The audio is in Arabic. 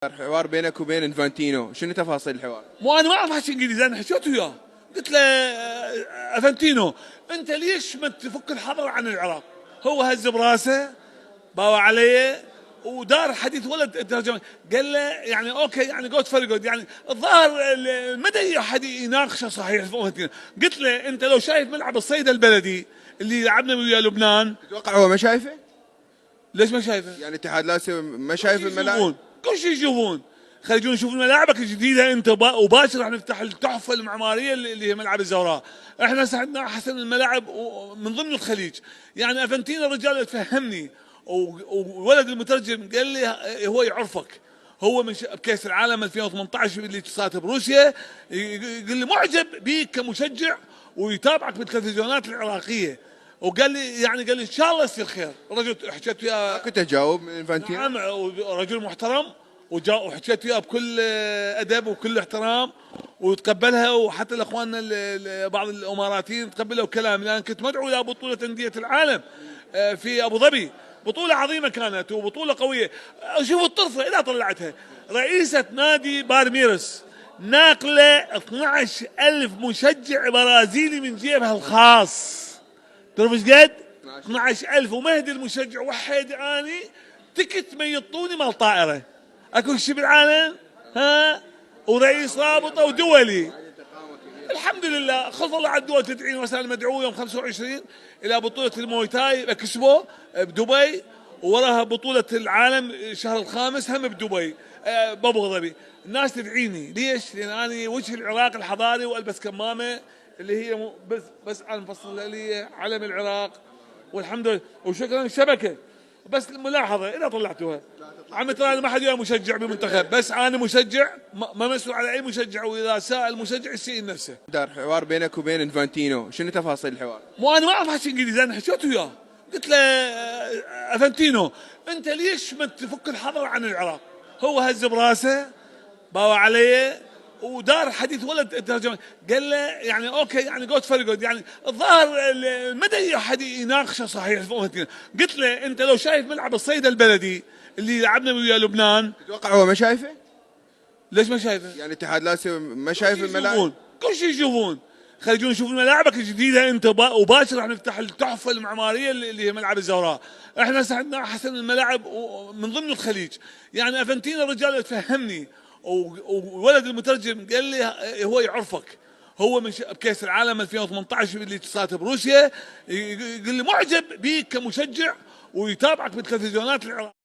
الحوار بينك وبين انفانتينو، شنو تفاصيل الحوار؟ مو انا ما اعرف حكي انجليزي، انا حكيت وياه قلت له افنتينو انت ليش ما تفك الحظر عن العراق؟ هو هز براسه باوع علي ودار حديث ولا ترجمه، قال له يعني اوكي يعني جود فيري جود، يعني الظاهر مدى احد يناقشه صحيح. قلت له انت لو شايف ملعب الصيد البلدي اللي لعبنا ويا لبنان، تتوقع هو ما شايفه؟ ليش ما شايفه؟ يعني اتحاد الاسيوي ما شايف الملاعب؟ كل شيء يشوفون. خلينا نشوف ملاعبك الجديده انت وباشر راح نفتح التحفه المعماريه اللي هي ملعب الزوراء. احنا عندنا احسن الملاعب من ضمن الخليج. يعني افنتينا الرجال تفهمني، وولد المترجم قال لي هو يعرفك، هو من بكاس العالم 2018 اللي صارت بروسيا، يقول لي معجب بيك كمشجع ويتابعك بالتلفزيونات العراقيه، وقال لي يعني قال لي ان شاء الله يصير خير. رجل حكيت وياه كنت اجاوب من انفانتينو؟ نعم، رجل محترم وحكيت وياه بكل ادب وكل احترام وتقبلها، وحتى الاخواننا بعض الاماراتيين تقبلوا كلام، لان كنت مدعو الى بطوله انديه العالم في ابو ظبي، بطوله عظيمه كانت وبطوله قويه. شوفوا الطرفه اذا طلعتها، رئيسه نادي بارميرس ناقله 12,000 مشجع برازيلي من جيبها الخاص. تعرف ايش قد؟ 12,000، ومهدي المشجع وحيد اني تكت ما يطوني مال طائره. اكو شيء بالعالم؟ ها؟ ورئيس رابطه ودولي. الحمد لله، خلص الله على الدول تدعين. مثلا مدعو يوم 25 الى بطوله المويتاي اكسبو بدبي، وراها بطوله العالم الشهر الخامس هم بدبي بابو ظبي. الناس تدعيني ليش؟ لان انا وجه العراق الحضاري، والبس كمامه اللي هي بس على مفصل لي علم العراق، والحمد لله. وشكرا الشبكه. بس ملاحظه اذا طلعتوها عم ترى ما حد مشجع بالمنتخب، بس انا مشجع ما مسؤول على اي مشجع، واذا ساء المشجع يسيء نفسه. دار حوار بينك وبين انفانتينو، شنو تفاصيل الحوار؟ مو انا ما اعرف حكي انجليزي، انا حكيت وياه قلت له افنتينو انت ليش ما تفك الحظر عن العراق؟ هو هز براسه باوع علي ودار حديث ولا ترجمه، قال له يعني اوكي يعني جود فيري جود، يعني الظاهر مدى احد يناقشه صحيح. قلت له انت لو شايف ملعب الصيد البلدي اللي لعبنا ويا لبنان، تتوقع هو ما شايفه؟ ليش ما شايفه؟ يعني اتحاد الاسيوي ما شايف الملاعب؟ كل شيء يشوفون. خلينا نشوف ملاعبك الجديده انت وباشر راح نفتح التحفه المعماريه اللي هي ملعب الزوراء. احنا عندنا احسن الملاعب من ضمن الخليج. يعني افنتينا الرجال تفهمني، وولد المترجم قال لي هو يعرفك، هو من بكاس العالم 2018 اللي صارت بروسيا، يقول لي معجب بيك كمشجع ويتابعك بالتلفزيونات العراقيه.